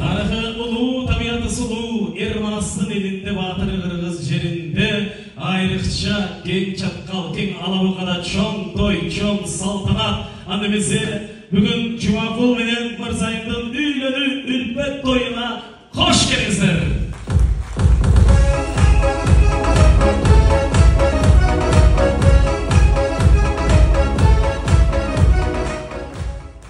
Tarıkı ulu, tabiatı sulu, Ermanastın elinde batırı Kırgız жерinde ayrıkça gen çatkal, gen alavukada çoğun toy, çoğun saltanat anımızı bugün Cumaqul menen Mırzayım'dan üylönü ülpet toyuna hoş geldinizler.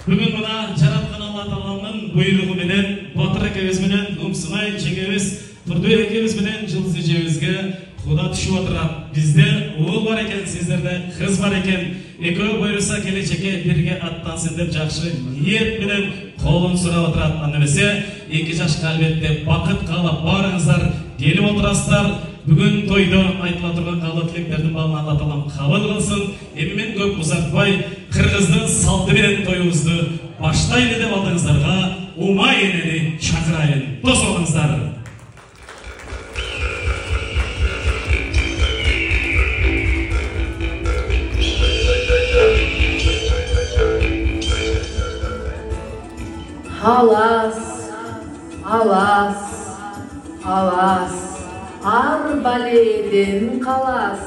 Bugün buna Caratkan Allah Ta'ala'nın buyruğu menen Batır ekebіз menen Umsunay çengemiz Turdu ekebіз menen Жылыз ejebizge Kuda düşüp oturат. Bizde oğul var eken, sizlerde kız var eken, ekö buyursa gelecekке birge attansın dep жақшы ниет менен колун сурап отурат. Немесе 2 жашка албетте бакыт каалап барыңыздар, келип отурасыздар. Бүгүн тойдо айтыла турган каалоо тилектердин баарын Алла Таалам кабыл кылсын. Эми мен көп узатпай кыргыздын салты менен тоюбузду баштайлы деп алдыңыздарга Умай энени чакырайын. Дос болуңуздар. Alas, alas, alas, arbaleden kalas,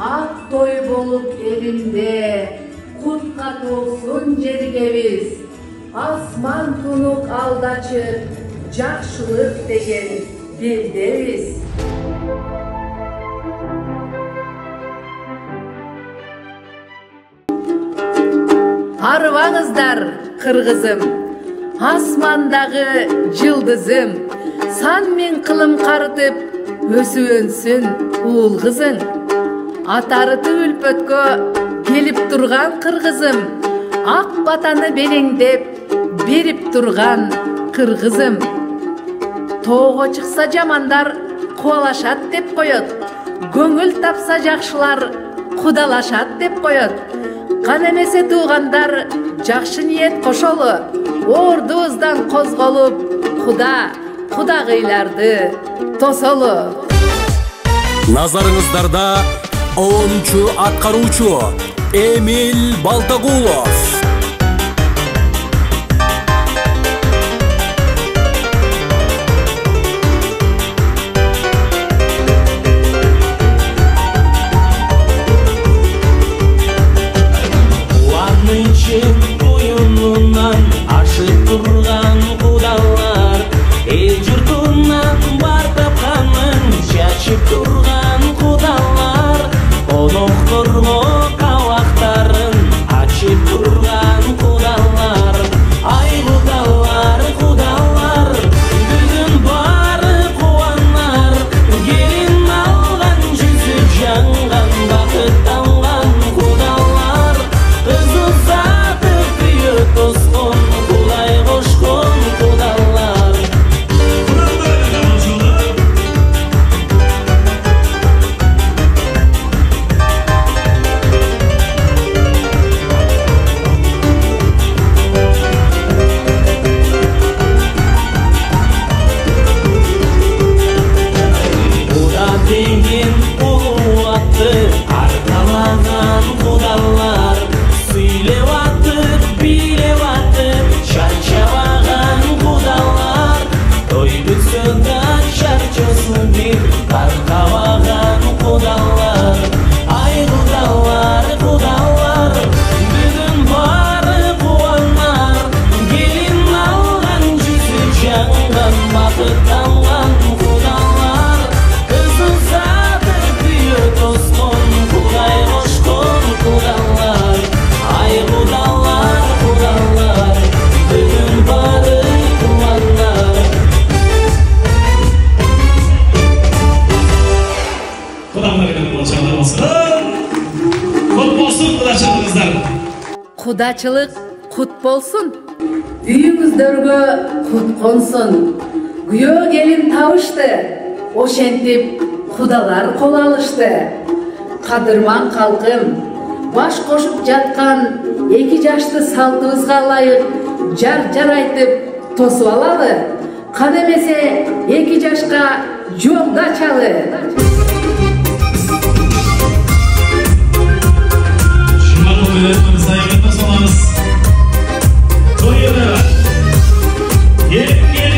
ak toy bolup elimde, kutkat olsun jergebiz, asman tunuk aldaçır, жақшылык деген белдебиz. Арыбаңыздар, кыргызым, асмандағы жылдызым, сан мен кылым карытып, өсүп өнсүн уул кызың. Атарыты үлпөткө келип турган кыргызым, ак батаны белеңдеп берип турган кыргызым. Тоого чыкса жамандар кубалашат деп коет, көңүл тапса жакшылар кудалашат деп коет. Кан эмесе туугандар жакшы ниет кошолу, ордубуздан козголуп, кудагыйларды тосолу. Назарыңыздарда оончу аткаруучу Эмил Балтагулов. Ашып турган кудалар, эл журтунан бар тапканын чачып турган кудалар, конокторго кабактарын ачып турган кудалар, ай кудалар, кудалар, бүгүн бары кубанар, келин алган жүзү жанган бакыт алган кудалар, кыз узатып күйө тоскон Кудачылык кут болсун, үйүңүздөргө кут консун. Күйөө келин табышты, ошентип кудалар кол алышты. Кадырман калкым, баш кошуп жаткан 2 жашты салтыбызга ылайык жар-жар айтып тосуп алалы. Кан эмесе 2 жашка жолду ачалы. Sayın Mırza'yı toyunu. Yepyeni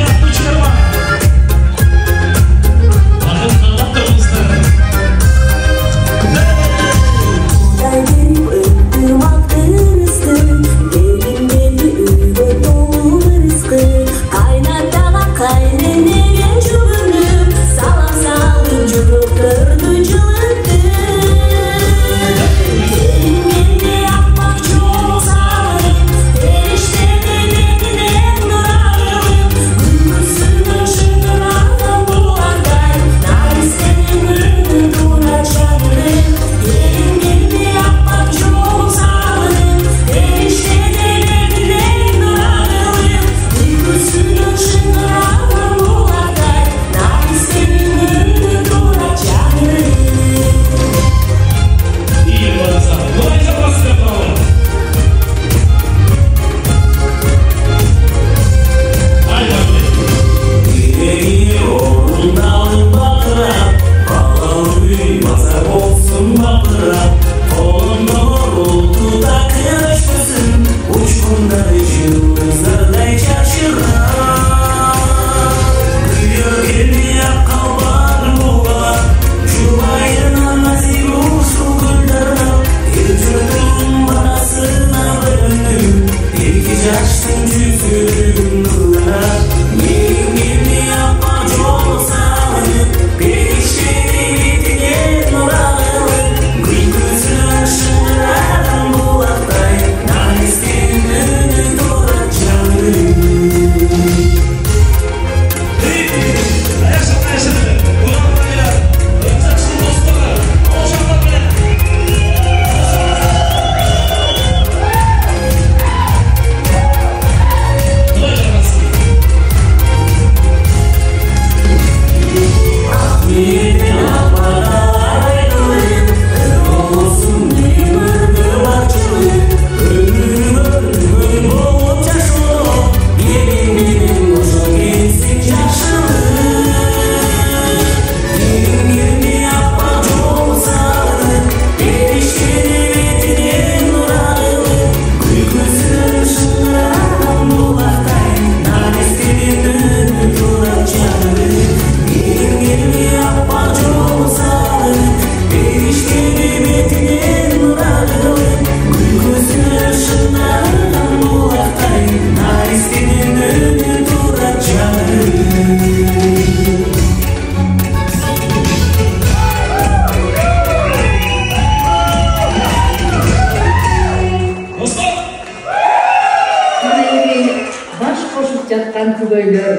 жаткан түгөйлөр,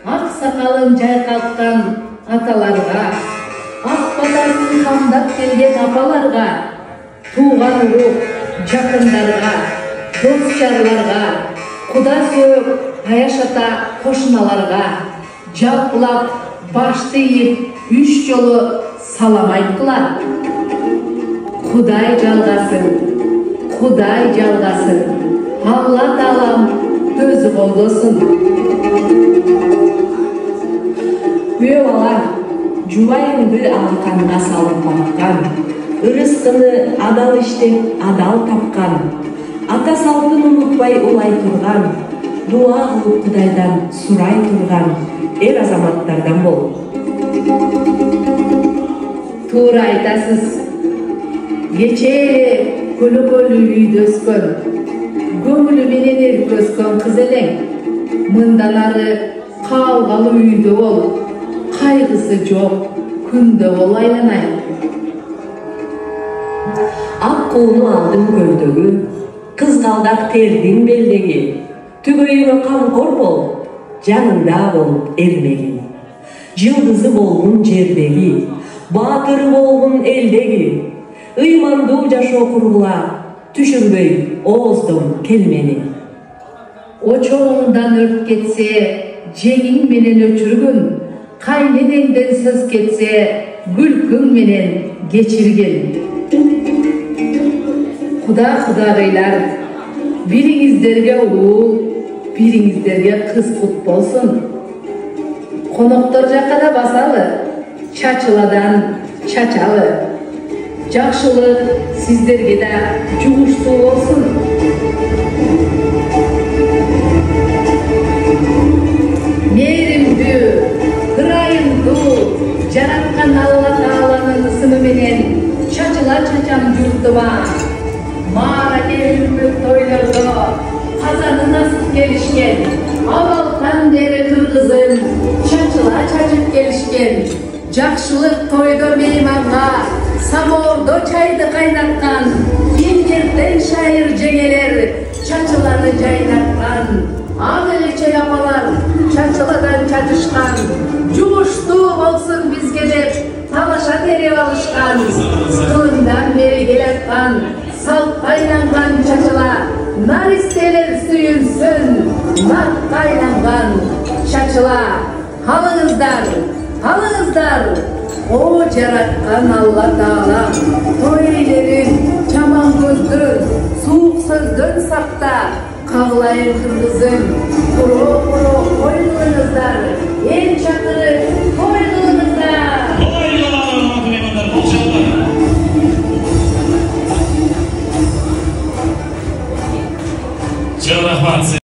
ак сакалын жайкалткан аталарга, ак батасын камдап келген апаларга, тууган урук жакындарга, дос-жарларга, Куда сөөп Аяш ата кошуналарга, жалпылап башты ийип 3 жолу салам айткылар. Кудай жалгасын, Кудай жалгасын, Алла Таалам өзү колдосун. Күйөө балам, жубайыңды алаканга салып баккан, ырыскыны адал иштеп адал тапкан, ата салтын унутпай улай турган, дуа кылып Кудайдан сурай турган эр азаматтардан бол. Туура айтасыз. Кечээ көлөкөлүү үйдө өскөн, көңүлү менен эрип өскөн кыз элең. Мындан ары калгалуу үйдө бол, кайгысы жок күндө бол айланай. Ак кууну алдың көлдөгү, кызгалдак тердин белдеги, түгөйүңө камкор бол, жанында бол эрмеги. Жылдызы болгун жердеги, баатыры болгун элдеги, ыймандуу жашоо кургула, түшүрбөй ооздон келмени. Очоңуңдан өрт кетсе, жеңиң менен өчүргүн, кайненеңден сөз кетсе, күлкүң менен кечиргин. Кудагыйлар, бириңиздерге уул, бириңиздерге кыз кут болсун. Коноктор жакка да басалы, чачыладан чачалы. Жакшылык сиздерге да жугуштуу болсун. Мээримдүү, ырайымдуу жараткан Алла Тааланын ысымы менен чачыла чачам журтума. Мара келүмүк тойлордо казанын асып келишкен, абалтан бери кыргызым чачыла чачып келишкен. Жакшылык тойдо мейманга самоордо чайды кайнаткан, эмгектен шайыр жеңелер чачыланы жайнаткан. Ак элече апалар чачыладан чачышкан, жугуштуу болсун бизге деп талаша терип алышкан. Кылымдан бери келаткан салтка айланган чачыла, наристелер сүйүнсүн, накка айланган чачыла. Алыңыздар, алыңыздар, о жараткан Алла Таала, той эйлерин жаман көздөн, суук сөздөн сакта, кагылайын кыргызым, куро той кылыңыздар, эң чакыры той кылыңыздар. Той кылыңыздар, меймандар, бул жагда. Чыгы рахмат.